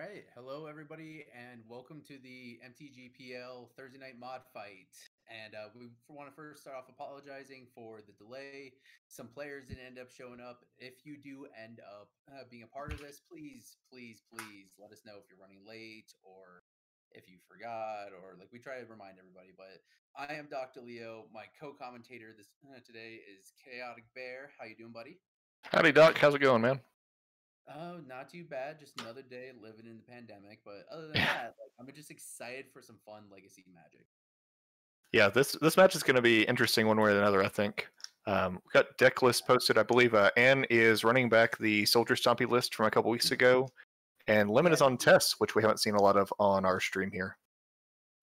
right. Hello, everybody, and welcome to the MTGPL Thursday Night Mod Fight. And we want to first start off apologizing for the delay. Some players didn't end up showing up. If you do end up being a part of this, please let us know if you're running late or if you forgot, or like we try to remind everybody. But I am Dr. Leo. My co-commentator this today is Chaotic Bear. How you doing, buddy? Howdy, Doc. How's it going, man? Oh, not too bad. Just another day living in the pandemic. But other than that, like I'm just excited for some fun legacy magic. Yeah, this match is going to be interesting one way or another, I think. We got Decklists posted. I believe Anne is running back the Soldier Stompy list from a couple weeks ago, and Lemon Yeah, is on TES, which we haven't seen a lot of on our stream here.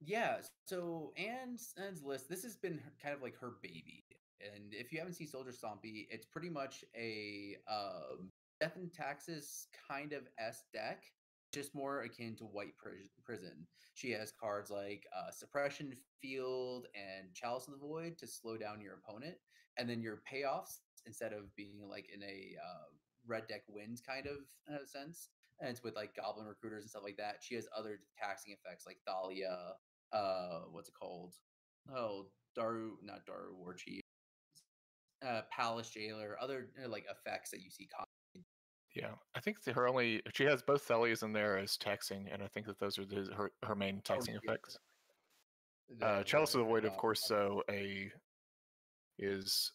yeah. So Anne's list. This has been kind of like her baby. And if you haven't seen Soldier Stompy, it's pretty much a Death and Taxes kind of S deck, just more akin to White Prison. She has cards like Suppression Field and Chalice of the Void to slow down your opponent, and then your payoffs, instead of being like in a red deck wins kind of sense, and it's with like Goblin Recruiters and stuff like that. She has other taxing effects like Thalia, what's it called? Oh, not Daru War Chief, Palace Jailer, other like effects that you see. Yeah, I think she has both Thalias in there as taxing, and I think that those are her main taxing Yeah, effects. Chalice of the the Void, of course, is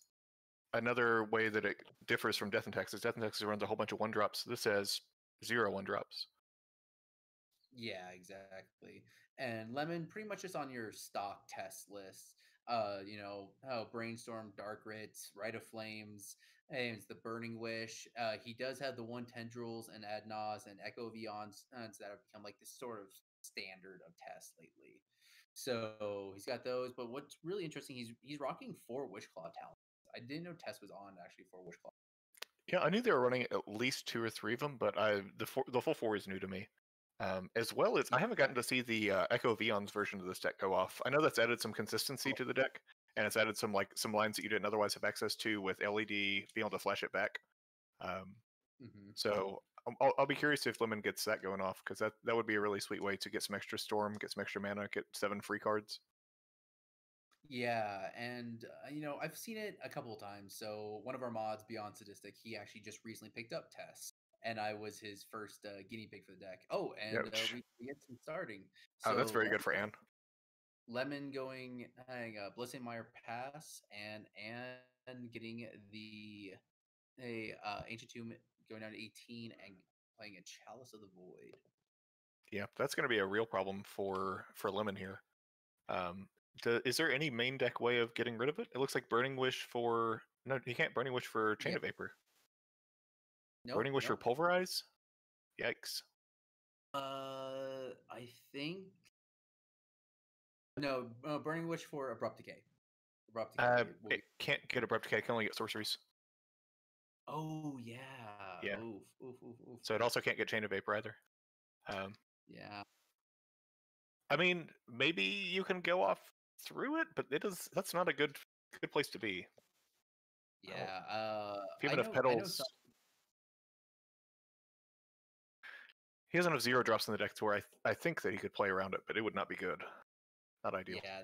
another way that it differs from Death and Taxes. Death and Taxes runs a whole bunch of 1-drops. This has 0 1-drops. Yeah, exactly. And Lemon pretty much just on your stock test list. Brainstorm, Dark Writs, Rite of Flames, and it's the Burning Wish. He does have the one Tendrils and Adnaz and Echo Vions that have become like this sort of standard of tests lately. So he's got those. But what's really interesting, he's rocking 4 Wishclaw talents. I didn't know Test was on actually for Wishclaw. Yeah, I knew they were running at least 2 or 3 of them, but the full 4 is new to me. As well as I haven't gotten to see the Echo Vion's version of this deck go off. I know that's added some consistency to the deck, and it's added some lines that you didn't otherwise have access to with LED being able to flash it back. So I'll be curious if Lemon gets that going off, because that would be a really sweet way to get some extra storm, get some extra mana, get 7 free cards. Yeah, and I've seen it a couple of times. So one of our mods, Beyond Sadistic, he actually just recently picked up Tess, and I was his first guinea pig for the deck. Oh, and we get some starting. Oh, that's So very good for Anne. Lemon going Blissing Mire Pass, and Anne getting the Ancient Tomb going down to 18 and playing a Chalice of the Void. Yeah, that's going to be a real problem for Lemon here. Is there any main deck way of getting rid of it? It looks like Burning Wish for... No, you can't Burning Wish for Chain of Vapor. Burning Wish for Pulverize? Yikes. I think... No, Burning Wish for Abrupt Decay. It can't get Abrupt Decay, it can only get sorceries. Oh, yeah. Yeah. Oof. So it also can't get Chain of Vapor either. Yeah. I mean, maybe you can go off through it, but that's not a good place to be. Yeah. If you have enough petals... He has enough 0-drops in the deck to where I think that he could play around it, but it would not be good. Not ideal. Yeah,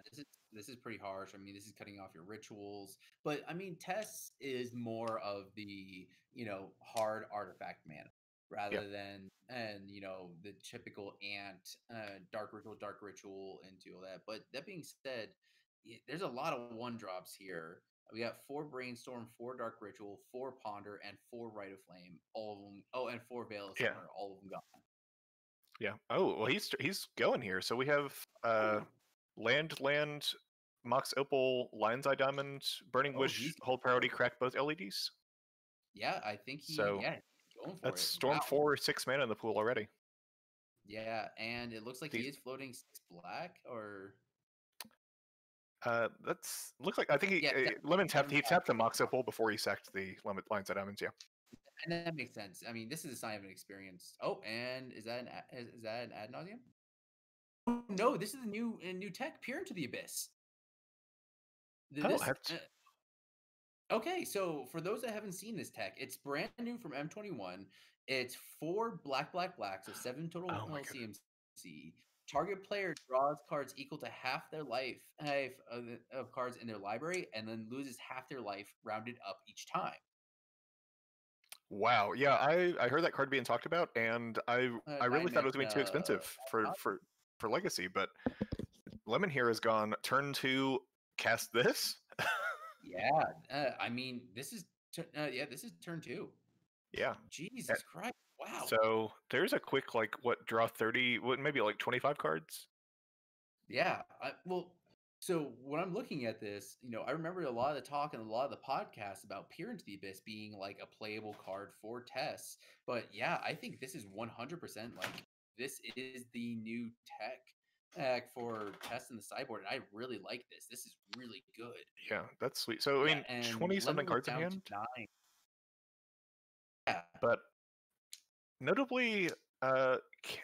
this is pretty harsh. I mean, this is cutting off your rituals. But I mean, Tess is more of the, hard artifact mana rather than the typical ant dark ritual into all that. But that being said, there's a lot of 1-drops here. We got 4 Brainstorm, 4 Dark Ritual, 4 Ponder, and 4 Rite of Flame. All of them. Oh, and 4 Veil of Summer. All of them gone. Yeah. Oh, well, he's going here. So we have land, Mox Opal, Lion's Eye Diamond, Burning Wish, hold priority, crack both LEDs. Yeah, I think he's going for that's it. Storm 4 or 6 mana in the pool already. Yeah, and it looks like he is floating 6 black, or that's looks like I think Lemon tapped the Mox Opal before he sacked the Lion's Eye Diamonds. Yeah. And that makes sense. I mean, this is a sign of an experience. Oh, and is that an ad nauseum? Oh, no, this is a new tech, Peer into the Abyss. Okay, so for those that haven't seen this tech, it's brand new from M21. It's 4 black, black, black, so 7 total Oh my goodness. CMC. Target player draws cards equal to half their life of cards in their library, and then loses half their life, rounded up each time. Wow. Yeah, I heard that card being talked about, and I really thought it was going to be too expensive for Legacy, but Lemon here has gone turn 2, cast this. Yeah, I mean, this is this is turn 2. Yeah. Jesus Christ! Wow. So there's a quick draw 30, maybe like 25 cards. Yeah. Well, so when I'm looking at this, I remember a lot of the talk and a lot of the podcasts about Peer into the Abyss being like a playable card for TES. But yeah, I think this is 100% like this is the new tech for TES in the sideboard, and I really like this. This is really good. Yeah, that's sweet. So I mean, 20 something cards in hand. 9. Yeah. But notably,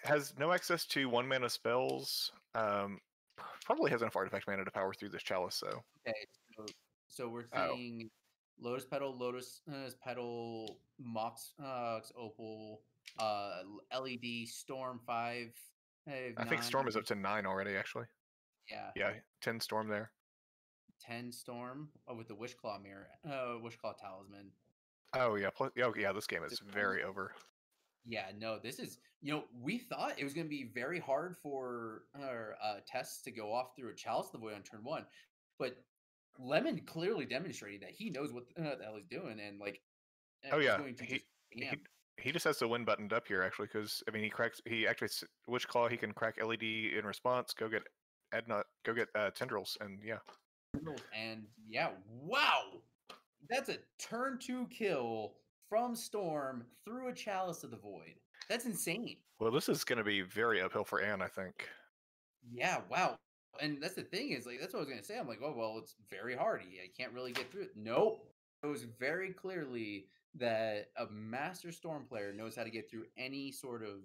has no access to 1-mana spells. Probably has enough artifact mana to power through this chalice, though. Okay, so we're seeing Lotus Petal, Mox Opal, LED, Storm 5. I think Storm is up to 9 already, actually. Yeah, 10 Storm there. 10 Storm with the Wishclaw mirror, Wishclaw talisman. Oh yeah, this game is very over. Yeah, no, this is, we thought it was going to be very hard for TES to go off through a Chalice of the Void on turn 1, but Lemon clearly demonstrated that he knows what the hell he's doing, and he just has the win buttoned up here, actually, because I mean he actually Witchclaw, he can crack LED in response, go get Tendrils, and wow, that's a turn 2 kill from Storm through a Chalice of the Void. That's insane. Well, this is going to be very uphill for Anne, I think. Yeah, wow. And that's the thing is, that's what I was going to say. I'm like, oh, well, it's very hard. I can't really get through it. Nope. It was very clearly that a Master Storm player knows how to get through any sort of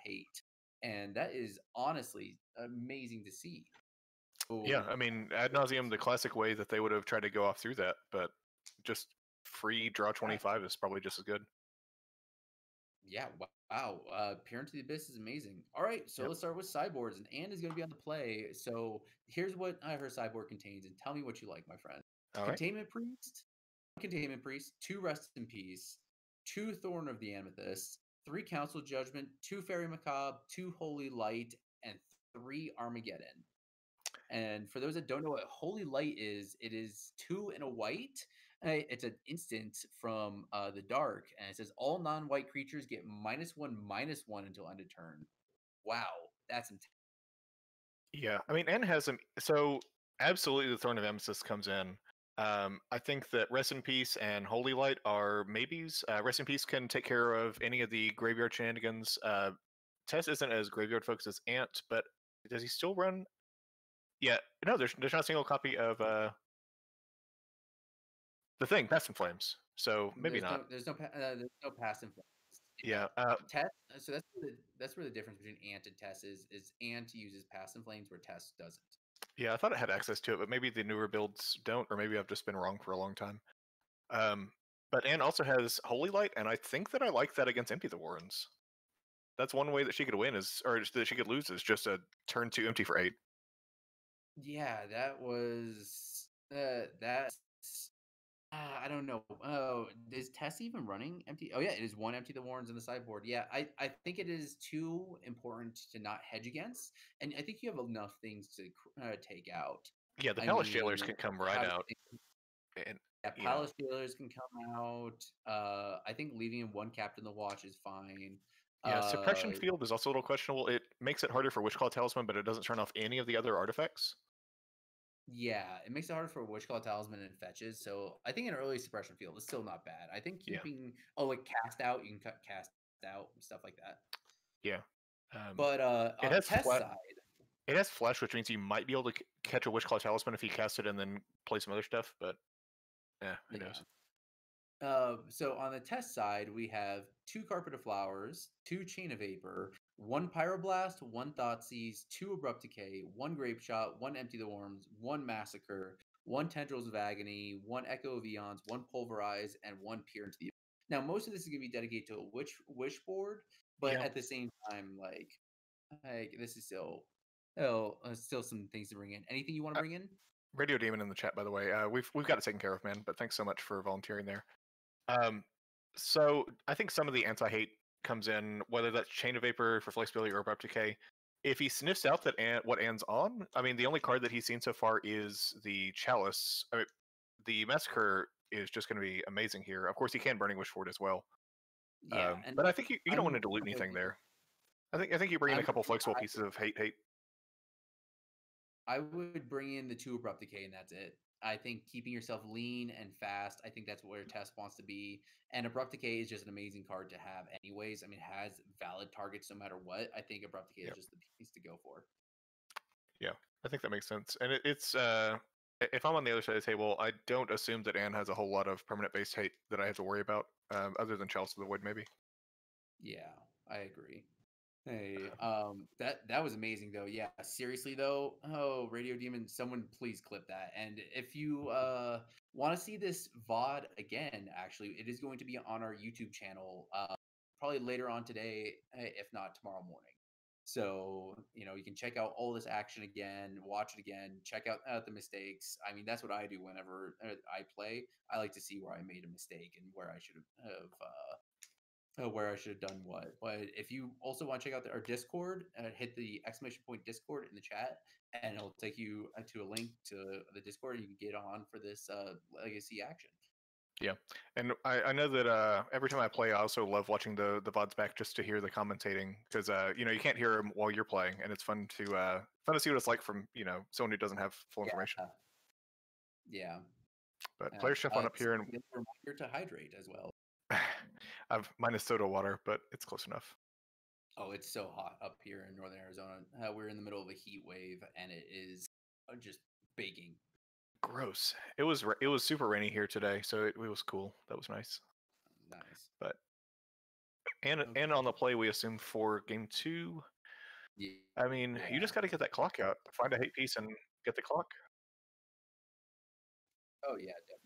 hate. And that is honestly amazing to see. Yeah, I mean, ad nauseum, the classic way that they would have tried to go off through that, but just free draw 25 is probably just as good. Yeah, wow. Peer into the Abyss is amazing. All right, so let's start with sideboards, and Anne is going to be on the play. So here's what her sideboard contains, and tell me what you like, my friend. Containment Priest, 2 Rest in Peace, 2 Thorn of the Amethyst, 3 Council Judgment, 2 Fairy Macabre, 2 Holy Light, and 3 Armageddon. And for those that don't know what Holy Light is, it is 2 and a white. It's an instant from the dark, and it says all non-white creatures get -1/-1 until end of turn. Wow, that's intense. Yeah, I mean, N has so absolutely the Thorn of Amethyst comes in. I think that Rest in Peace and Holy Light are maybes. Rest in Peace can take care of any of the graveyard shenanigans. TES isn't as graveyard focused as Ant, but does he still run? Yeah, no, there's not a single copy of the thing, Past in Flames. So maybe not. There's no Past in Flames. Yeah. TES. So that's where the difference between Ant and TES is Ant uses Past in Flames where TES doesn't. Yeah, I thought it had access to it, but maybe the newer builds don't, or maybe I've just been wrong for a long time. But Anne also has Holy Light, and I think that I like that against Empty the Warrens. That's one way that she could win or that she could lose is just a turn 2 empty for 8. Yeah, that was I don't know. Oh, is TES even running empty? Oh yeah, it is 1 Empty the Warrens in the sideboard. Yeah, I think it is too important to not hedge against, and I think you have enough things to take out. Yeah, the Palace Jailers can come right out. Palace Jailers can come out. I think leaving in 1 Captain the Watch is fine. Yeah, Suppression Field is also a little questionable. It makes it harder for Witchclaw Talisman, but it doesn't turn off any of the other artifacts. Yeah, it makes it harder for Witchclaw Talisman and fetches. So I think an early Suppression Field is still not bad. I think keeping Cast Out, you can cut Cast Out and stuff like that. Yeah, but it has side, it has Flesh, which means you might be able to catch a Witchclaw Talisman if you cast it and then play some other stuff. But yeah, who knows? So on the TES side, we have 2 Carpet of Flowers, 2 Chain of Vapor, 1 Pyroblast, 1 Thoughtseize, 2 Abrupt Decay, 1 Grape Shot, 1 Empty the Worms, 1 Massacre, 1 Tendrils of Agony, 1 Echo of Eons, 1 Pulverize, and 1 Peer into the. Now, most of this is going to be dedicated to a wish board, but Yeah. at the same time, like this is still some things to bring in. Anything you want to Uh, bring in? Radio Demon in the chat, by the way. We've got it taken care of, man. But thanks so much for volunteering there. So I think some of the anti-hate comes in, whether that's Chain of Vapor for flexibility or Abrupt Decay. If he sniffs out that what Anne's on, I mean, the only card that he's seen so far is the Chalice. I mean, the Massacre is just going to be amazing here. Of course, he can Burning Wish for it as well. Yeah, and But I think you don't want to I'm dilute with anything you. there. I think you bring in a couple flexible pieces of hate. I would bring in the 2 Abrupt Decay, and that's it. I think keeping yourself lean and fast, I think that's where TES wants to be. And Abrupt Decay is just an amazing card to have anyways. I mean, it has valid targets no matter what. I think Abrupt Decay is just the piece to go for. Yeah, I think that makes sense. And it's if I'm on the other side of the table, I don't assume that Anne has a whole lot of permanent based hate that I have to worry about, other than Chalice of the Void, maybe. Yeah, I agree. Hey, that was amazing though. Yeah, seriously though. Oh, Radio Demon, someone please clip that. And if you want to see this VOD again, actually, it is going to be on our YouTube channel probably later on today, if not tomorrow morning. So, you can check out all this action again, watch it again, check out the mistakes. I mean, that's what I do whenever I play. I like to see where I made a mistake and where I should have done what. But if you also want to check out our Discord, hit the exclamation point Discord in the chat, and it'll take you to a link to the Discord, and you can get on for this legacy action. Yeah, and I know that every time I play, I also love watching the VODs back just to hear the commentating, because you can't hear them while you're playing, and it's fun to see what it's like from someone who doesn't have full information. Yeah. But players should have fun up here, and a reminder to hydrate as well. I've minus soda water, but it's close enough. Oh, it's so hot up here in northern Arizona. We're in the middle of a heat wave, and it is just baking. Gross. It was super rainy here today, so it was cool. That was nice. Nice. But and on the play, we assume for game 2. Yeah. I mean, you just got to get that clock out, find a hate piece, and get the clock. Oh yeah, definitely.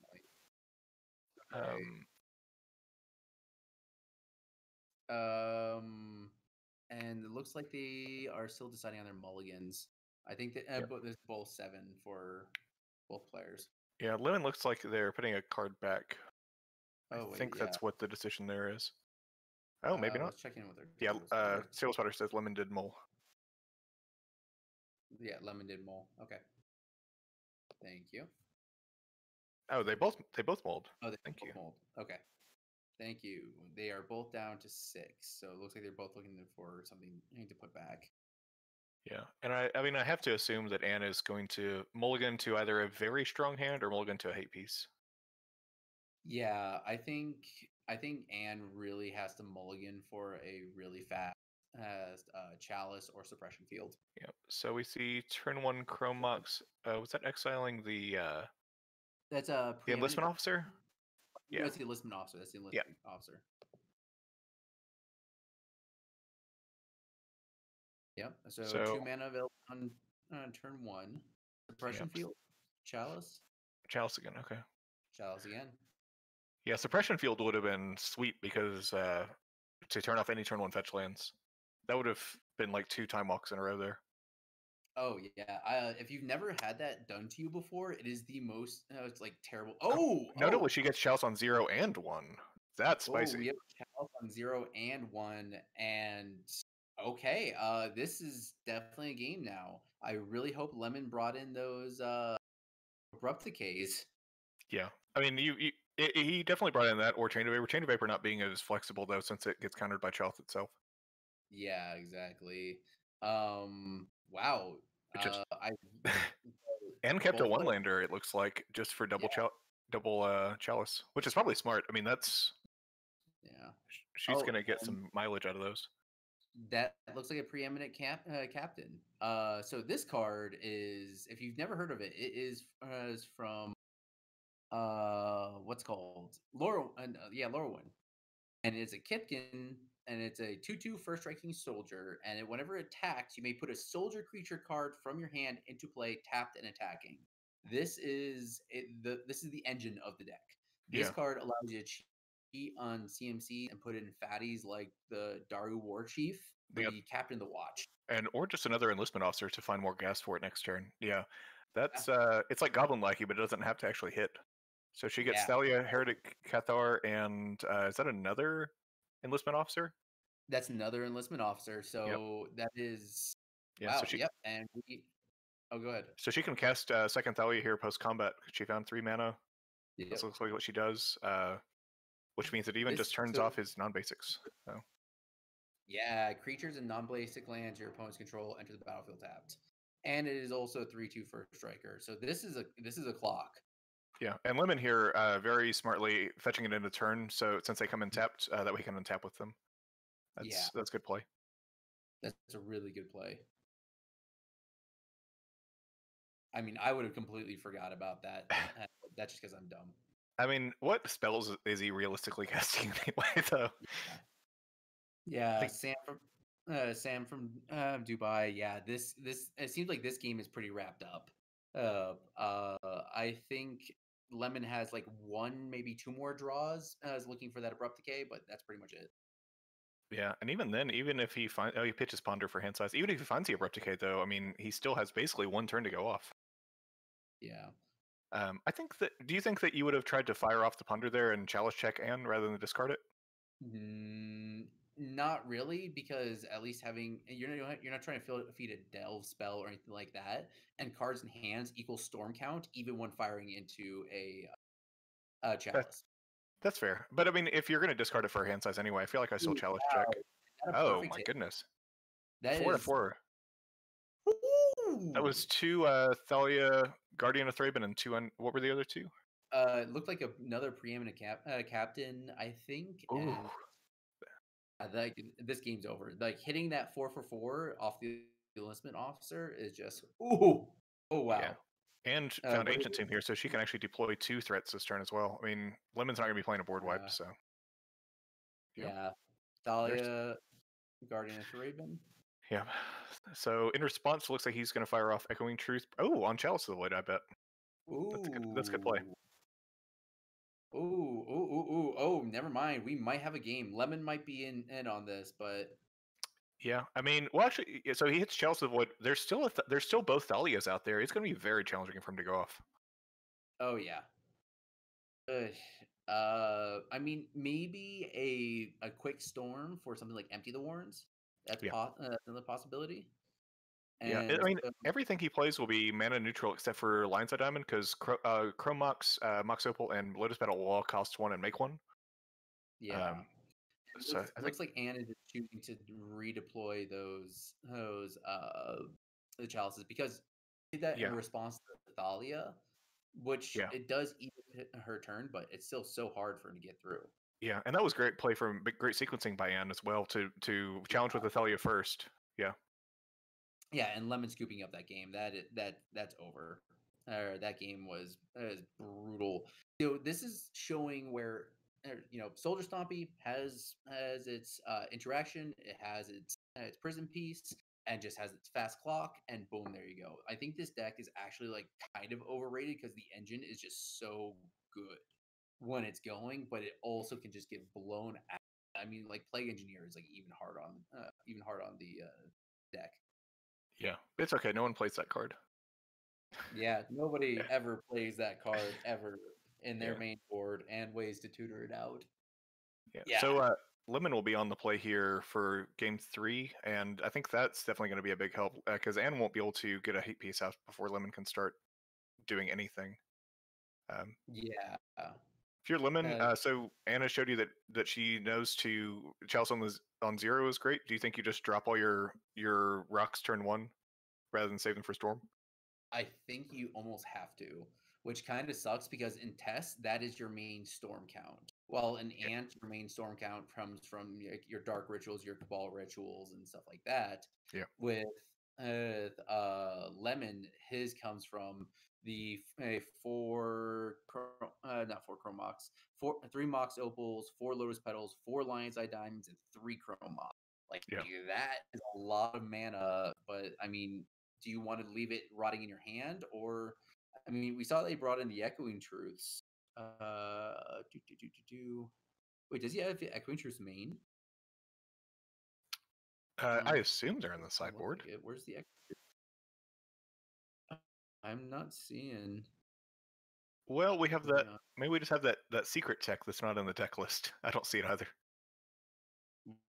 And it looks like they are still deciding on their mulligans. I think that there's both 7 for both players. Yeah, Lemon looks like they're putting a card back. I think that's what the decision there is. Oh, maybe not. Let's check in with her. Yeah, Sales Spotter says Lemon did mole. Yeah, Lemon did mole. Okay. Thank you. Oh, they both mold. Oh, they Thank you. Mold. Okay. Thank you. They are both down to 6, so it looks like they're both looking for something to put back. Yeah, and I mean, I have to assume that Anne is going to mulligan to either a very strong hand or mulligan to a hate piece. Yeah, I think Anne really has to mulligan for a really fast Chalice or Suppression Field. Yeah, so we see turn 1 Chrome Mox. Was that exiling the That's the enlistment officer? Yeah, that's the enlistment officer. That's the enlistment officer. Yep. So 2 mana available on turn 1. Suppression Field. Chalice. Chalice again. Okay. Chalice again. Yeah, Suppression Field would have been sweet because to turn off any turn 1 fetch lands, that would have been like 2 time walks in a row there. Oh yeah. If you've never had that done to you before, it is the most. It's like terrible. Oh, notably, she gets Chalice on 0 and 1. That's spicy. We have Chalice on 0 and 1, and okay. This is definitely a game now. I really hope Lemon brought in those Abrupt Decays. Yeah, I mean, he definitely brought in that, or Chain of Vapor. Chain of Vapor not being as flexible though, since it gets countered by Chalice itself. Yeah, exactly. Wow. And kept a 1-lander. It looks like just for double Chalice, which is probably smart. I mean, that's she's gonna get some mileage out of those. That looks like a preeminent captain. So this card is, if you've never heard of it, it is from what's called Lorwyn, and it's a Kipkin, and it's a 2/2 first striking soldier, and whenever it attacks, you may put a soldier creature card from your hand into play, tapped and attacking. This is the engine of the deck. This card allows you to cheat on CMC and put in fatties like the Daru War Chief for Yep. the Captain the Watch. Or just another enlistment officer to find more gas for it next turn. Yeah, that's it's like Goblin Lackey, but it doesn't have to actually hit. So she gets Thalia, Heretic, Cathar, and is that another enlistment officer? That's another enlistment officer. So that is wow. So she, yep. And we. Oh, go ahead. So she can cast second Thalia here post combat. She found 3 mana. Yep. This looks like what she does. Which means it even just turns off his non-basics. So. Yeah, creatures and non-basic lands your opponent's control enter the battlefield tapped, and it is also 3/2 first striker. So this is a clock. Yeah, and Lemon here very smartly fetching it into turn. So since they come in tapped, that we can untap with them. That's good play. That's a really good play. I mean, I would have completely forgot about that. That's just because I'm dumb. I mean, what spells is he realistically casting anyway, though? Yeah, Sam from Dubai. Yeah, this it seems like this game is pretty wrapped up. I think Lemon has like 1, maybe 2 more draws. Is looking for that abrupt decay, but that's pretty much it. Yeah, and even then, even if he he pitches Ponder for hand size. Even if he finds the abrupt decay, though, I mean, he still has basically 1 turn to go off. Yeah. I think that. Do you think that you would have tried to fire off the Ponder there and chalice check Anne rather than discard it? Not really, because at least having you're not trying to feed a delve spell or anything like that, and cards in hands equals storm count even when firing into a chalice. That's fair, but I mean, if you're going to discard it for hand size anyway, I feel like I still chalice check. Oh my goodness! That 4 to 4. That was 2 Thalia, Guardian of Thraben, and 2 what were the other 2? It looked like another preeminent captain, I think. Ooh. And like this game's over. Like hitting that 4/4 off the enlistment officer is just oh wow. Yeah. And found Ancient Tomb here, so she can actually deploy 2 threats this turn as well. I mean, Lemon's not going to be playing a board wipe, so. Yeah. Thalia, Guardian of Thraben. Yeah. So in response, looks like he's going to fire off Echoing Truth. Oh, on Chalice of the Void, I bet. Ooh. That's good play. Oh, never mind. We might have a game. Lemon might be in on this, but yeah, I mean, well, actually, so he hits Chalice of the Void. There's still both Thalias out there. It's going to be very challenging for him to go off. Oh yeah. I mean, maybe a quick storm for something like Empty the Warrens. That's another possibility. And I mean, everything he plays will be mana neutral except for Lion's Eye Diamond, because Chrome Mox, Mox Opal, and Lotus Petal will all cost 1 and make 1. Yeah. So it looks like Anne is choosing to redeploy those the chalices because he did that in response to Thalia, which it does eat her turn, but it's still so hard for her to get through. Yeah, and that was great play from great sequencing by Anne as well to challenge with Thalia first. Yeah. Yeah, and Lemon scooping up that game. That's over. That game was brutal. This is showing where Soldier Stompy has its interaction. It has its prison piece, and just has its fast clock. And boom, there you go. I think this deck is actually like kind of overrated because the engine is just so good when it's going, but it also can just get blown out. I mean, like Plague Engineer is like even hard on the deck. Yeah, it's okay. No one plays that card. Yeah, nobody ever plays that card ever in their main board and ways to tutor it out. Yeah. So Lemon will be on the play here for game 3, and I think that's definitely going to be a big help because Anne won't be able to get a hate piece out before Lemon can start doing anything. Yeah. If you're Lemon, so Anna showed you that she knows to Chalice on 0 is great. Do you think you just drop all your rocks turn 1 rather than save them for Storm? I think you almost have to, which kind of sucks because in TES, that is your main storm count. Well, in Ant, your main storm count comes from your dark rituals, your cabal rituals, and stuff like that. Yeah. With Lemon, his comes from the 3 Mox Opals, 4 Lotus Petals, 4 Lion's Eye Diamonds, and 3 Chrome Mox. Like that is a lot of mana, but I mean, do you want to leave it rotting in your hand, or I mean, we saw they brought in the Echoing Truths. Wait, does he have Echoing Truth's main? I assume they're in the Doesn't look sideboard. like it. Where's the I'm not seeing. Well, we have that. Yeah. Maybe we just have that secret tech that's not in the deck list. I don't see it either.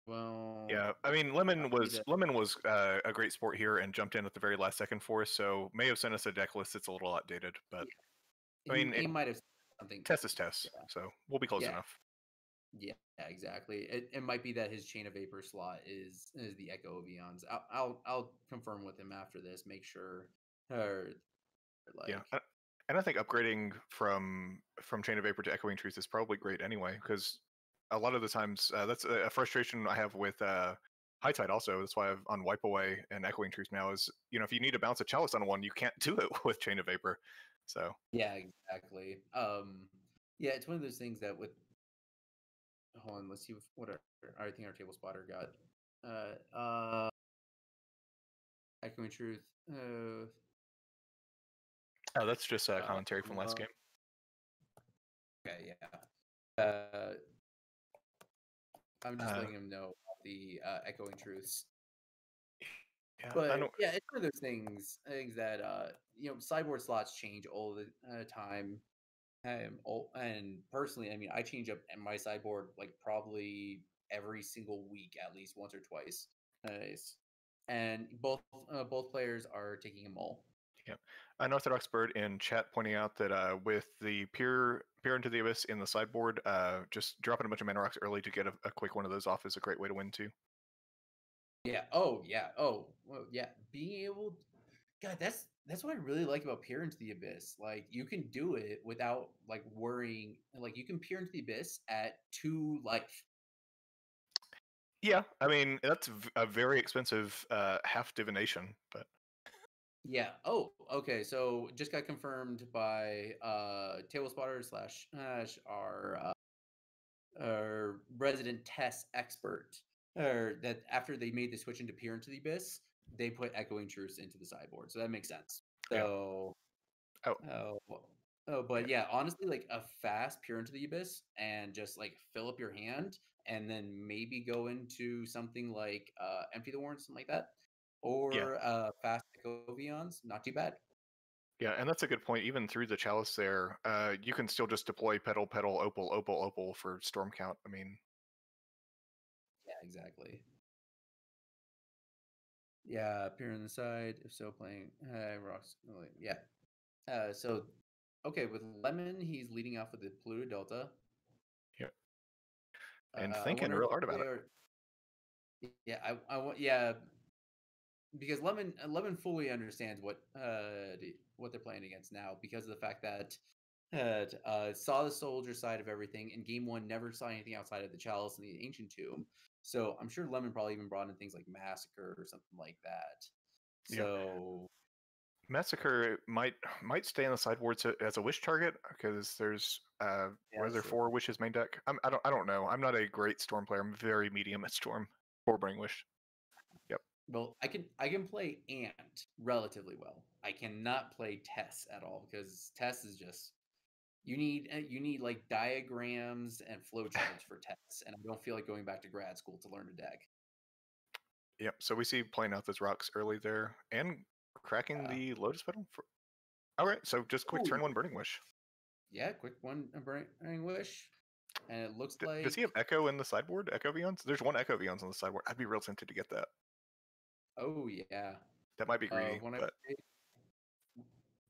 Well, Yeah, I mean, Lemon was a great sport here and jumped in at the very last second for us, so may have sent us a deck list that's a little outdated, but yeah. I mean, He might have something. TES is TES, Yeah. so we'll be close Yeah. enough. Yeah, exactly. It might be that his Chain of Vapor slot is the Echo of Eons. I'll confirm with him after this. Make sure, or Yeah, like and I think upgrading from Chain of Vapor to Echoing Truth is probably great anyway, because a lot of the times that's a frustration I have with High Tide also. That's why I've on Wipe Away and Echoing Truth now is, if you need to bounce a Chalice on one, you can't do it with Chain of Vapor. So yeah, exactly. Yeah, it's one of those things that with hold on, let's see what I think our table spotter got. Echoing Truth. that's just commentary from last game. Okay, yeah. I'm just letting him know the Echoing Truths. Yeah, But yeah, it's one of those things that sideboard slots change all the time. And personally, I mean, I change up my sideboard like probably every single week, at least once or twice. And both players are taking a mull. Yeah, Unorthodox Bird in chat pointing out that with the peer into the abyss in the sideboard, just dropping a bunch of mana rocks early to get a quick one of those off is a great way to win too. Yeah. Oh yeah. Oh well, yeah. Being able, God, that's what I really like about peer into the abyss. Like you can do it without like worrying. Like you can peer into the abyss at 2 life. Yeah, I mean that's a very expensive half divination, but Yeah. Oh, okay. So just got confirmed by table spotter slash our resident TES expert, or that after they made the switch into peer into the abyss, they put echoing truths into the sideboard. So that makes sense. So yeah. but yeah, honestly, like a fast peer into the abyss and just like fill up your hand and then maybe go into something like empty the warrant, something like that. Or fast Echovions, not too bad. Yeah, and that's a good point. Even through the chalice there, you can still just deploy petal, petal, opal, opal, opal for storm count. I mean, yeah, exactly. Yeah, appear on the side. If so, playing rocks. Yeah. So okay, with Lemon, he's leading off with the Pluto Delta. yeah, and thinking wonder real if hard about they it. are, yeah, I want yeah, because Lemon fully understands what they're playing against now because of the fact that saw the soldier side of everything in game one, never saw anything outside of the chalice and the ancient tomb. So I'm sure Lemon probably even brought in things like massacre or something like that. So Massacre might stay on the sideboard as a wish target because there's were there 4 wishes main deck? I don't know. I'm not a great storm player. I'm very medium at storm or bring wish. Yep. well, I can play Ant relatively well. I cannot play TES at all because TES is just you need like diagrams and flowcharts for TES, and I don't feel like going back to grad school to learn a deck. Yep. So we see playing out those rocks early there and cracking the Lotus Petal. All right. So just quick turn 1 Burning Wish. Yeah, quick one Burning Wish. And it looks like does he have Echo in the sideboard? Echo Vions? There's 1 Echo Vions on the sideboard. I'd be real tempted to get that. Oh yeah. That might be greedy, but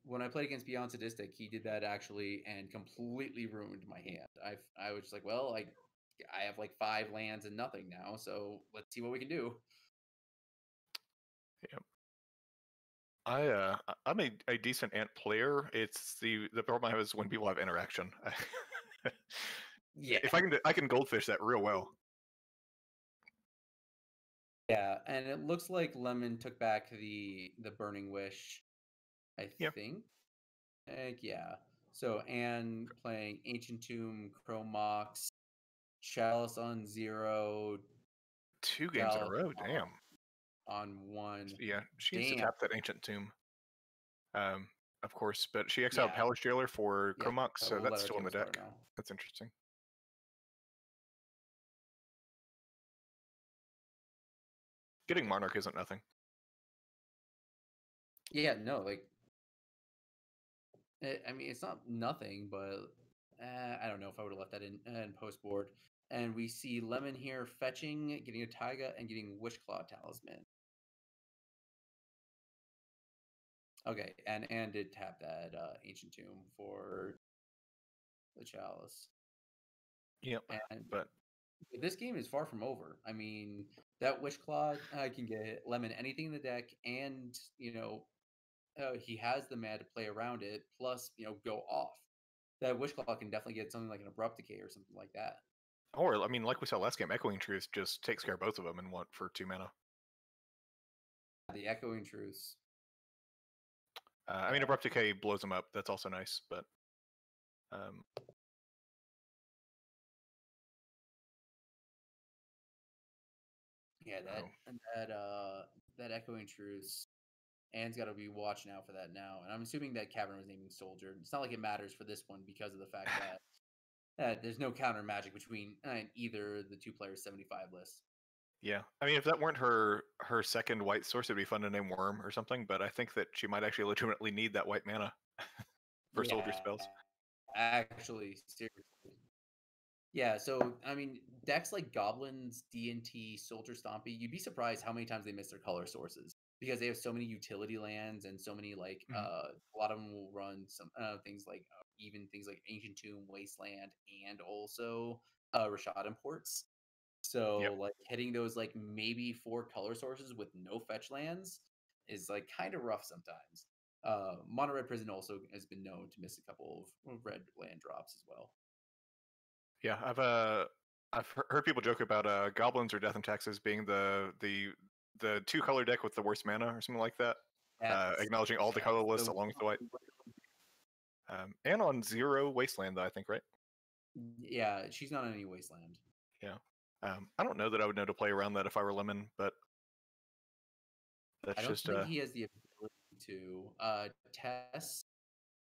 when I played against Beyond Sadistic, he did that actually and completely ruined my hand. I was just like, well, I have like 5 lands and nothing now, so let's see what we can do. Yeah. I'm a decent Ant player. It's the problem I have is when people have interaction. Yeah. If I can goldfish that real well. Yeah, and it looks like Lemon took back the Burning Wish, I think. Yeah. So Anne playing Ancient Tomb, Chromox, Chalice on 0. 2 games in a row, damn. On 1. Yeah, she needs to tap that Ancient Tomb. Of course, but she exiled Yeah. Palace Jailer for Chromox, so we'll that's still in the deck. now. That's interesting. Getting Monarch isn't nothing. Yeah, no, like, I mean, it's not nothing, but I don't know if I would have left that in post board. And we see Lemon here fetching, getting a Taiga, and getting Wishclaw Talisman. Okay, and did tap that Ancient Tomb for the Chalice. Yep, and but this game is far from over. I mean, that Wishclaw can get Lemon anything in the deck, and he has the mana to play around it. Plus, go off. That Wishclaw can definitely get something like an Abrupt Decay or something like that. or I mean, like we saw last game, Echoing Truth just takes care of both of them and one for 2 mana. The Echoing Truths. I mean, Abrupt Decay blows them up. That's also nice, but yeah, that Echoing Truths. Anne's got to be watching out for that now. And I'm assuming that Cavern was naming Soldier. It's not like it matters for this one because of the fact that there's no counter magic between either the two players' 75 lists. Yeah, I mean, if that weren't her second white source, it'd be fun to name Worm or something. But I think that she might actually legitimately need that white mana for soldier spells. Actually, seriously. Yeah, so I mean, decks like Goblins, D&T, Soldier Stompy, you'd be surprised how many times they miss their color sources because they have so many utility lands and so many a lot of them will run some things like even things like Ancient Tomb, Wasteland, and also Rashad imports. So like hitting those like maybe 4 color sources with no fetch lands is like kind of rough sometimes. Mono Red Prison also has been known to miss a couple of red land drops as well. Yeah, I've heard people joke about Goblins or Death and Taxes being the 2-color deck with the worst mana or something like that. Yes. Acknowledging all the colorless along with the white. And on 0 Wasteland, I think, right? Yeah, she's not on any Wasteland. Yeah. I don't know that I would know to play around that if I were Lemon, but that's I don't just think he has the ability to. TES.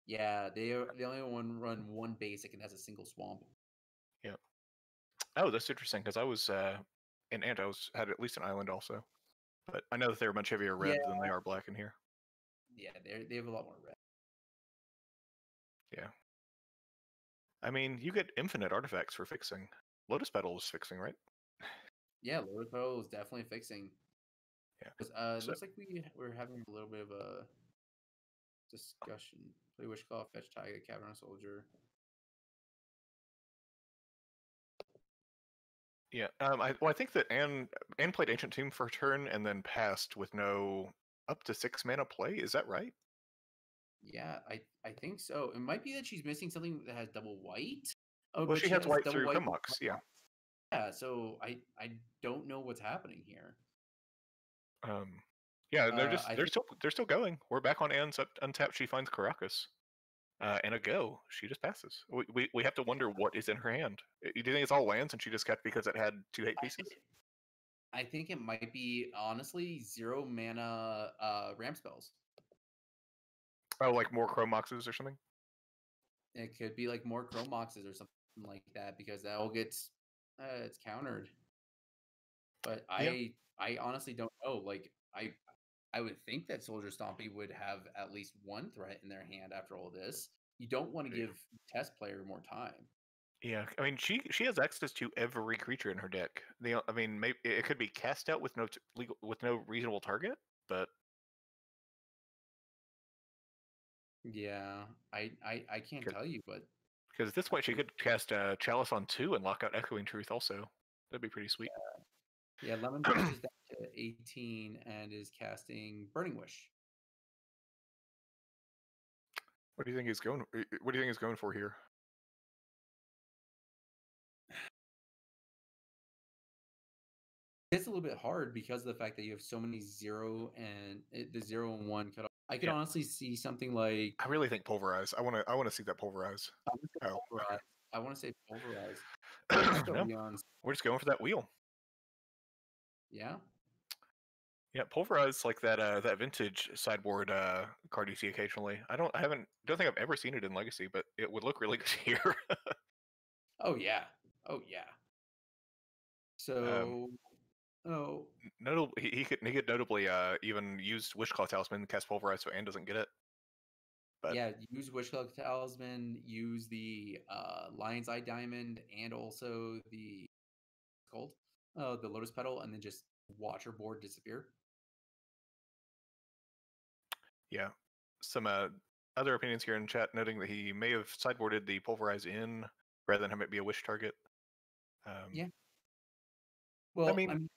Yeah, they only run 1 basic and has a single swamp. Yeah. Oh, that's interesting because I was in Ant. Had at least an island also, but I know that they're much heavier red than they are black in here. Yeah, they have a lot more red. Yeah. I mean, you get infinite artifacts for fixing. Lotus Petal is fixing, right? Yeah, Lotus Petal is definitely fixing. Yeah. It looks like we're having a little bit of a discussion. Play Wishclaw, fetch Taiga, Cavern Soldier. Yeah. I think that Anne played Ancient Tomb for a turn and then passed with no up to 6 mana play. Is that right? Yeah, I think so. It might be that she's missing something that has double white. Oh, well, but she has white through Kummox, yeah. Yeah, so I don't know what's happening here. Yeah, they're still going. We're back on Anne's untapped. She finds Caracas, and a go. She just passes. We have to wonder what is in her hand. Do you think it's all lands and she just kept because it had 2 hate pieces? I think it might be honestly 0 mana ramp spells. Oh, like more Chrome Moxes or something? It could be like more Chrome Moxes or something like that because that all gets it's countered. But I honestly don't know. Like I would think that Soldier Stompy would have at least 1 threat in their hand after all this. You don't want to give test player more time. Yeah, I mean she has access to every creature in her deck. I mean, maybe it could be cast out with no reasonable target, but yeah, I can't tell you, but because at this point she could cast Chalice on 2 and lock out Echoing Truth also. That'd be pretty sweet. Yeah, Lemon pushes down to 18 and is casting Burning Wish. What do you think he's going? What do you think he's going for here? It's a little bit hard because of the fact that you have so many 0 and the 0 and 1 cutoff. I could honestly see something like. I really think Pulverize. I want to see that Pulverize. Pulverize. I want to say Pulverize. No, we're just going for that wheel. Yeah. Yeah, Pulverize like that vintage sideboard card you see occasionally. don't think I've ever seen it in Legacy, but it would look really good here. Oh yeah. So he could notably even use Wishclaw Talisman, cast Pulverize, so Anne doesn't get it. But yeah, use Wishclaw Talisman, use the Lion's Eye Diamond, and also the Gold, the Lotus Petal, and then just watch your board disappear. Yeah, some other opinions here in chat noting that he may have sideboarded the Pulverize in rather than have it be a wish target. Yeah. Well, I mean,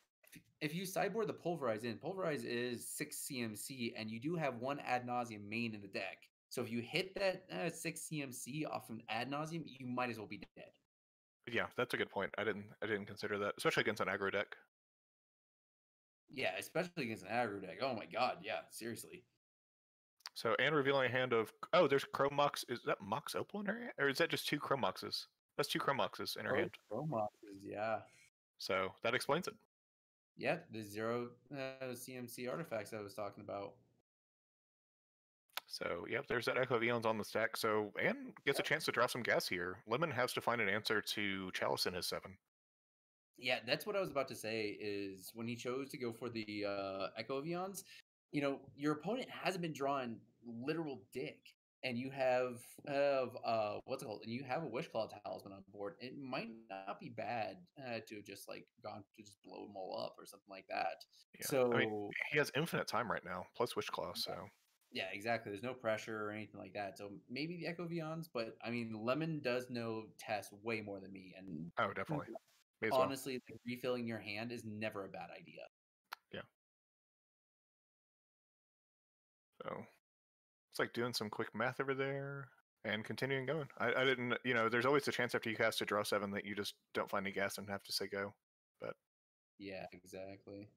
if you sideboard the Pulverize in, Pulverize is 6 CMC, and you do have one Ad Nauseam main in the deck. So if you hit that 6 CMC off an Ad Nauseam, you might as well be dead. yeah, that's a good point. I didn't consider that, especially against an aggro deck. Yeah, especially against an aggro deck. Oh my god, yeah, seriously. So Anne revealing a hand of there's Chrome Mox. Is that Mox Opal in her hand, or is that just 2 Chrome Moxes? That's 2 Chrome Moxes in her hand. Chrome Moxes, yeah. So that explains it. Yeah, the 0 CMC artifacts I was talking about. So, yep, there's that Echo of Eons on the stack. So, Anne gets a chance to draw some gas here. Lemon has to find an answer to Chalice in his 7. Yeah, that's what I was about to say, is when he chose to go for the Echo of Eons, your opponent hasn't been drawing literal dick. And you have what's it called? And you have a Wishclaw Talisman on board. It might not be bad to just gone to just blow them all up or something like that. Yeah, So I mean, he has infinite time right now, plus Wishclaw, so... Yeah, exactly. There's no pressure or anything like that. So maybe the Echo Vions, but I mean, Lemon does know TES way more than me. And Oh, definitely. Me as honestly, refilling your hand is never a bad idea. Yeah. So it's like doing some quick math over there and continuing going. I didn't, there's always a chance after you cast a draw 7 that you just don't find any gas and have to say go. But yeah, exactly.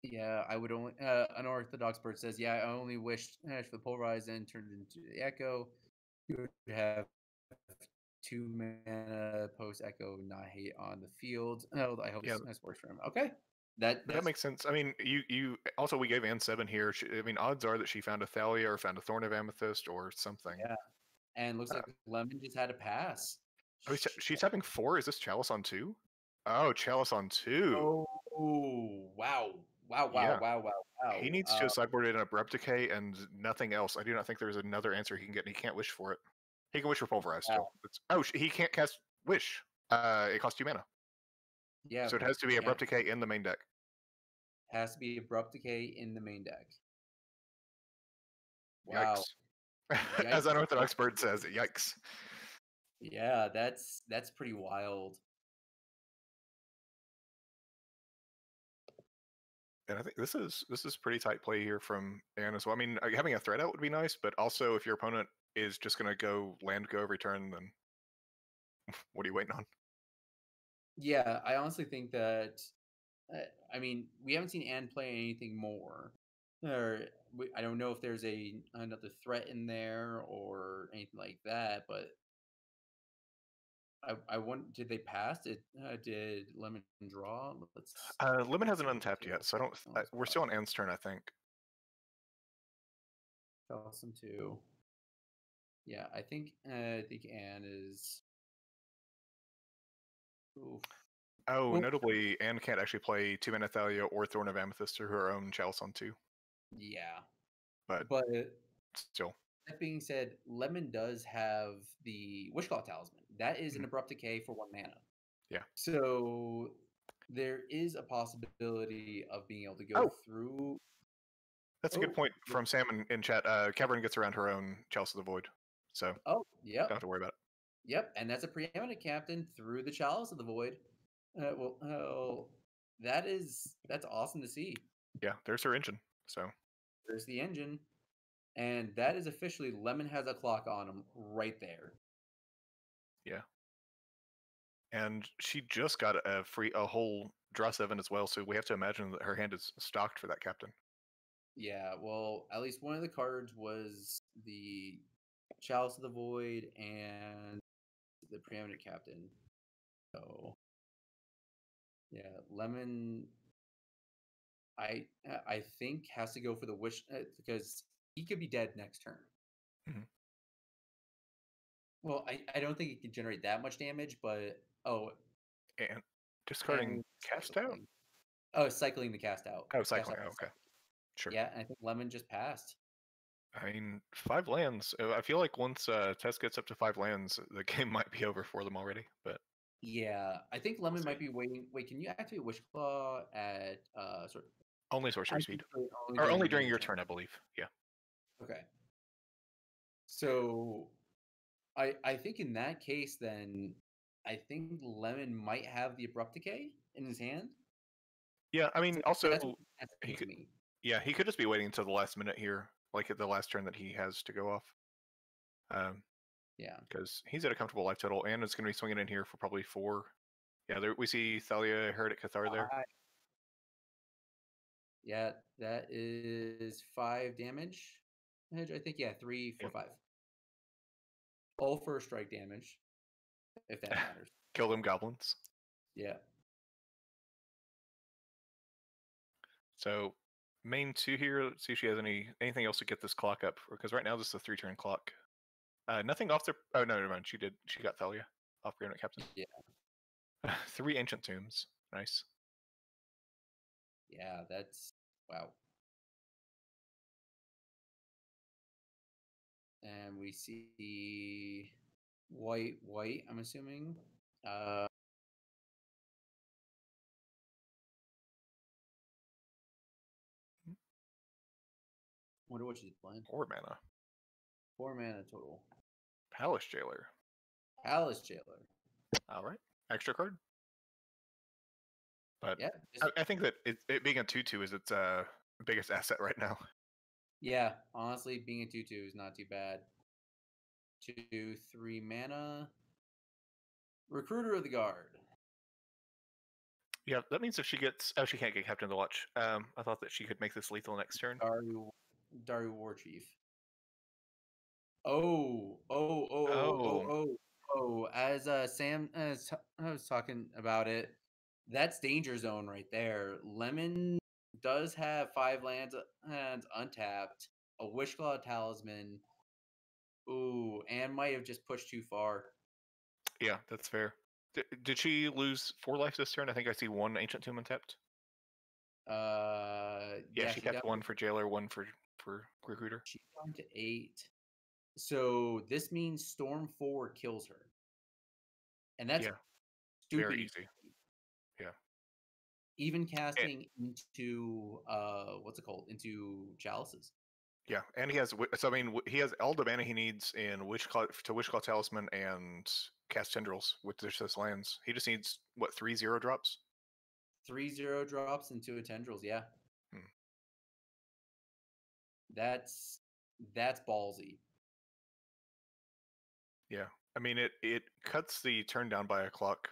Yeah, I would only. Unorthodox Bird says, "Yeah, I only wished for the Polarize and turned into the Echo. You would have 2 mana post Echo, not hate on the field. Oh, I hope this works for him. Okay, that makes sense. I mean, you also we gave Anne 7 here. I mean, odds are that she found a Thalia or found a Thorn of Amethyst or something. Yeah, and looks like Lemon just had a pass. Oh, she's having 4. Is this Chalice on 2? Oh, Chalice on 2. Oh, wow. Yeah. Wow. He needs to sideboard an Abrupt Decay and nothing else. I do not think there's another answer he can get, and he can't wish for it. He can wish for Pulverize still. He can't cast Wish. It costs 2 mana. Yeah. So it has to be Abrupt Decay in the main deck. Has to be Abrupt Decay in the main deck. Wow. Yikes. As Unorthodox Bird says, yikes. Yeah, that's pretty wild. And I think this is pretty tight play here from Anne as well. I mean, having a threat out would be nice, but also if your opponent is just going to go every turn, then what are you waiting on? Yeah, I honestly think that. I mean, we haven't seen Anne play anything more, or I don't know if there's another threat in there or anything like that. But I want. Did they pass? Did Lemon draw? Lemon hasn't untapped yet, so I don't. We're still on Anne's turn, I think. Awesome too. Yeah, I think Anne is. Oof. Oh, notably, Anne can't actually play 2 mana Thalia or Thorn of Amethyst through her own Chalice on 2. Yeah, but still. That being said, Lemon does have the Wishclaw Talisman. That is an Abrupt Decay for 1 mana. Yeah. So there is a possibility of being able to go through. That's a good point from Sam in chat. Cavern gets around her own Chalice of the Void. So yeah, don't have to worry about it. Yep, and that's a preeminent captain through the Chalice of the Void. That's awesome to see. Yeah, there's her engine. So there's the engine, and that is officially Lemon has a clock on him right there. Yeah, and she just got a whole draw 7 as well. So we have to imagine that her hand is stocked for that captain. Yeah, well, at least one of the cards was the Chalice of the Void and the preeminent captain. So yeah, Lemon. I think has to go for the wish because he could be dead next turn. Mm-hmm. Well, I don't think it can generate that much damage, but And discarding cast out? cycling. Oh, cycling the cast out. Oh, Cast cycling. out Oh, the okay. Sure. Yeah, and I think Lemon just passed. I mean, 5 lands. I feel like once TES gets up to 5 lands, the game might be over for them already. But Yeah, I think Lemon might be waiting. Wait, can you activate Wish Claw at sort of only sorcery speed, only or during the only beginning during of your the turn, I believe. Yeah. Okay. So I think in that case, then I think Lemon might have the Abrupt Decay in his hand. Yeah, I mean, also That's he to could. me. Yeah, he could just be waiting until the last minute here, like at the last turn that he has to go off. Yeah. Because he's at a comfortable life total, and it's going to be swinging in here for probably 4. Yeah, there we see Thalia, Heretic Cathar there. Yeah, that is 5 damage. I think, yeah, 3, 4, 5. All first strike damage, if that matters. Kill them goblins. Yeah. So main 2 here. Let's see if she has anything else to get this clock up, because right now this is a 3-turn clock. Nothing off the. Oh no, never mind. She did. She got Thalia off Granite Captain. Yeah. 3 ancient tombs. Nice. Yeah, that's wow. And we see white, I'm assuming. Wonder what she's playing. 4 mana. 4 mana total. Palace Jailer. Palace Jailer. All right. Extra card. But Yeah, I think that it being a 2/2 is its biggest asset right now. yeah. Honestly, being a 2/2 is not too bad. 2, 3 mana. Recruiter of the Guard. Yeah, that means if she gets... Oh, she can't get Captain of the Watch. I thought that she could make this lethal next turn. Daru Warchief. Oh. As Sam I was talking about it, that's danger zone right there. Lemon does have 5 lands untapped, a Wishclaw Talisman. Ooh, and might have just pushed too far. Yeah, that's fair. Did she lose 4 life this turn? I think I see 1 Ancient Tomb untapped. Yeah, she kept 1 for Jailer, 1 for Recruiter. She's down to 8. So this means Storm 4 kills her. And that's stupid very easy. Yeah. Even casting into what's it called? Into chalices. Yeah, and he has. So I mean, he has all the mana he needs in Wishclaw Talisman and cast Tendrils with just lands. He just needs what 3 0 drops. 3 0 drops into a Tendrils. Yeah. That's ballsy. Yeah, I mean it cuts the turn down by a clock,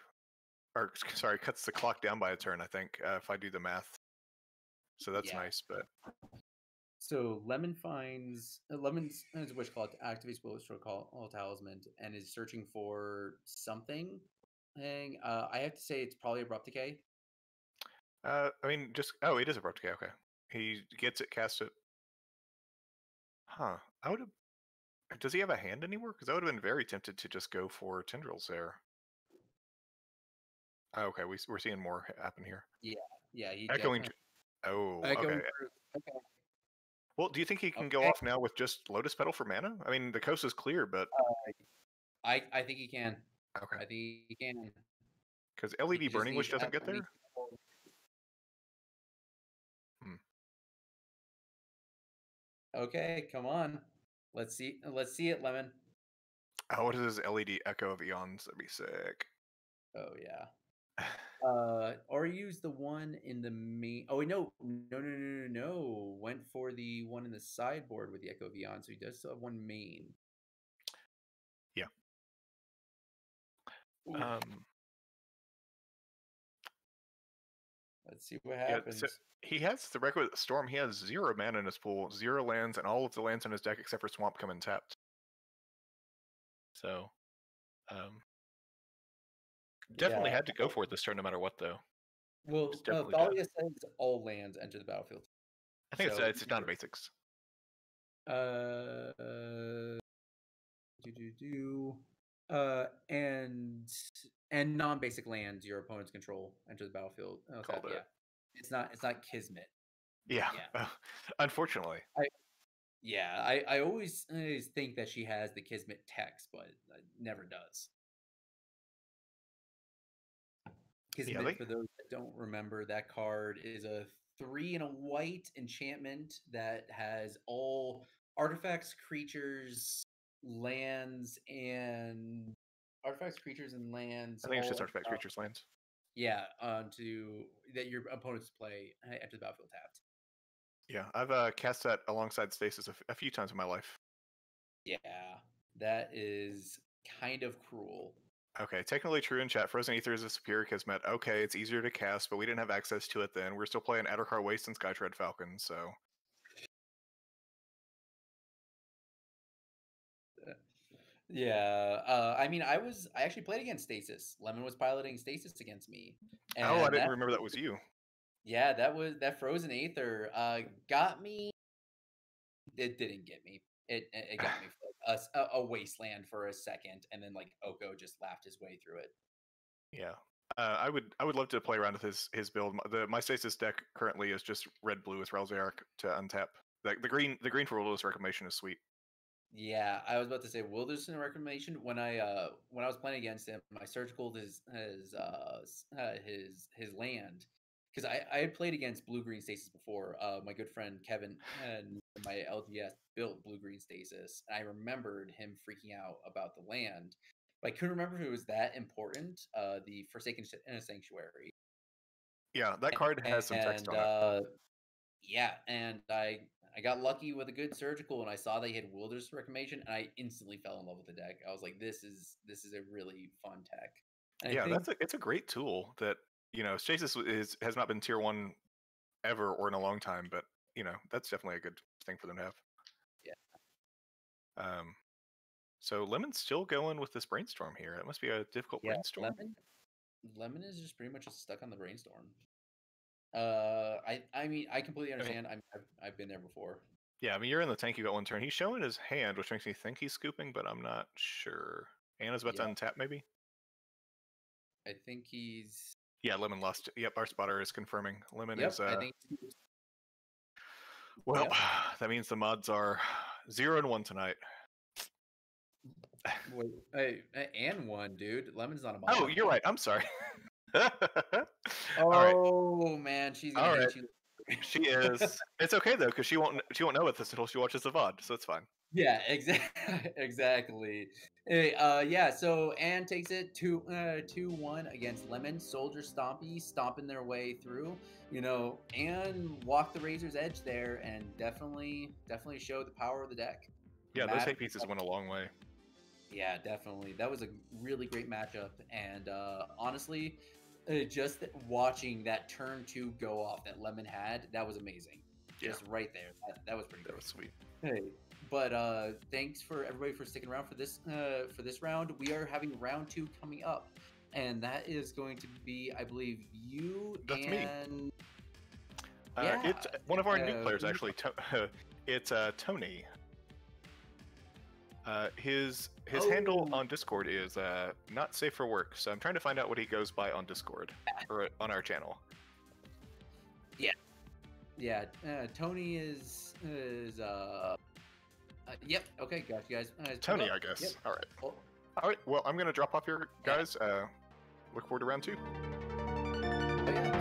or sorry, cuts the clock down by a turn. I think if I do the math. So that's nice, but. So Lemon's Wishclaw activates Wishclaw Talisman and is searching for something. I have to say it's probably Abrupt Decay. I mean, it is Abrupt Decay. Okay, he gets it, casts it. Huh? I would have. Does he have a hand anymore? Because I would have been very tempted to just go for Tendrils there. Okay, we're seeing more happen here. Yeah. He Echoing. Oh, okay. Well, do you think he can go off now with just Lotus Petal for mana? I mean, the coast is clear, but I think he can. Okay, I think he can. Because LED Burning Wish doesn't get there. Okay, come on. Let's see it, Lemon. Oh, what is this LED Echo of Eons? That'd be sick. Oh yeah. Or use the one in the main. Oh wait, no. Went for the one in the sideboard with the Echo of Eons, so he does still have one main. Yeah. Let's see what happens. So he has the requisite Storm. He has 0 mana in his pool, 0 lands, and all of the lands in his deck except for Swamp come untapped. So, definitely had to go for it this turn, no matter what, though. Well, Thalia says all lands enter the battlefield. I think it's not basics. And non-basic lands your opponents control enter the battlefield. Oh, Called it. yeah, it's not Kismet. Yeah. Yeah. Unfortunately. I always think that she has the Kismet text, but never does. Kismet, for those that don't remember, that card is a 3 and a white enchantment that has all artifacts, creatures, lands, and lands. I think it's just All artifact creatures lands. yeah, to that your opponents play enter the battlefield tapped. Yeah, I've cast that alongside Stasis a few times in my life. Yeah, that is kind of cruel. Okay, technically true in chat. Frozen Aether is a superior Kismet. Okay, it's easier to cast, but we didn't have access to it then. We're still playing Addercar Waste and Skytread Falcon, so... Yeah, I mean, I actually played against Stasis. Lemon was piloting Stasis against me. And oh, I didn't remember that was you. Yeah, that Frozen Aether got me. It didn't get me. It got me for a wasteland for a second, and then like Oko just laughed his way through it. Yeah, I would love to play around with his build. My Stasis deck currently is just red blue with Ralzark to untap. The green for Wilderness Reclamation is sweet. Yeah, I was about to say Wilderness Reclamation when I was playing against him. I search gold his land because I had played against blue green stasis before. My good friend Kevin and my LGS built blue green stasis, and I remembered him freaking out about the land, but I couldn't remember if it was that important. The Forsaken Sanctuary. Yeah, that card has some text on it. Yeah, and I got lucky with a good surgical, and I saw they had Wilderness Reclamation, and I instantly fell in love with the deck. I was like, this is a really fun tech. And yeah, I think, it's a great tool that Stasis has not been tier 1 ever or in a long time, but that's definitely a good thing for them to have. Yeah. So Lemon's still going with this brainstorm here. It must be a difficult brainstorm. Lemon is just pretty much just stuck on the brainstorm. I mean, I completely understand. I've been there before. Yeah, I mean, you're in the tank. You got one turn. He's showing his hand, which makes me think he's scooping, but I'm not sure. Anna's about to untap, maybe. I think he's. Yeah, Lemon lost. Yep, our spotter is confirming. Lemon Yep, is. I think. Well, that means the mods are 0 and 1 tonight. Wait, hey, and 1, dude. Lemon's not a mod. Oh, you're right. I'm sorry. Oh man, she's gonna hate you. She is. It's okay though, because she won't know about this until she watches the VOD, so it's fine. Yeah, exactly. Hey, yeah. So Anne takes it 2-1 against Lemon. Soldier Stompy stomping their way through. Anne walked the razor's edge there and definitely showed the power of the deck. Yeah, those hate pieces went a long way. Yeah, definitely. That was a really great matchup, and honestly, just watching that turn 2 go off that Lemon had, that was amazing. Just right there. That was pretty good. That was sweet. Hey, but thanks for everybody for sticking around for this round. We are having round 2 coming up, and that is going to be, I believe, you. That's and me. Yeah, it's one of our new players actually. It's Tony. His handle on Discord is not safe for work, so I'm trying to find out what he goes by on Discord or on our channel. Yeah, Tony is yep. Okay, got you guys. Tony, I guess. Yep. All right. All right. Well, I'm gonna drop off here, guys. Look forward to round 2. Oh, yeah.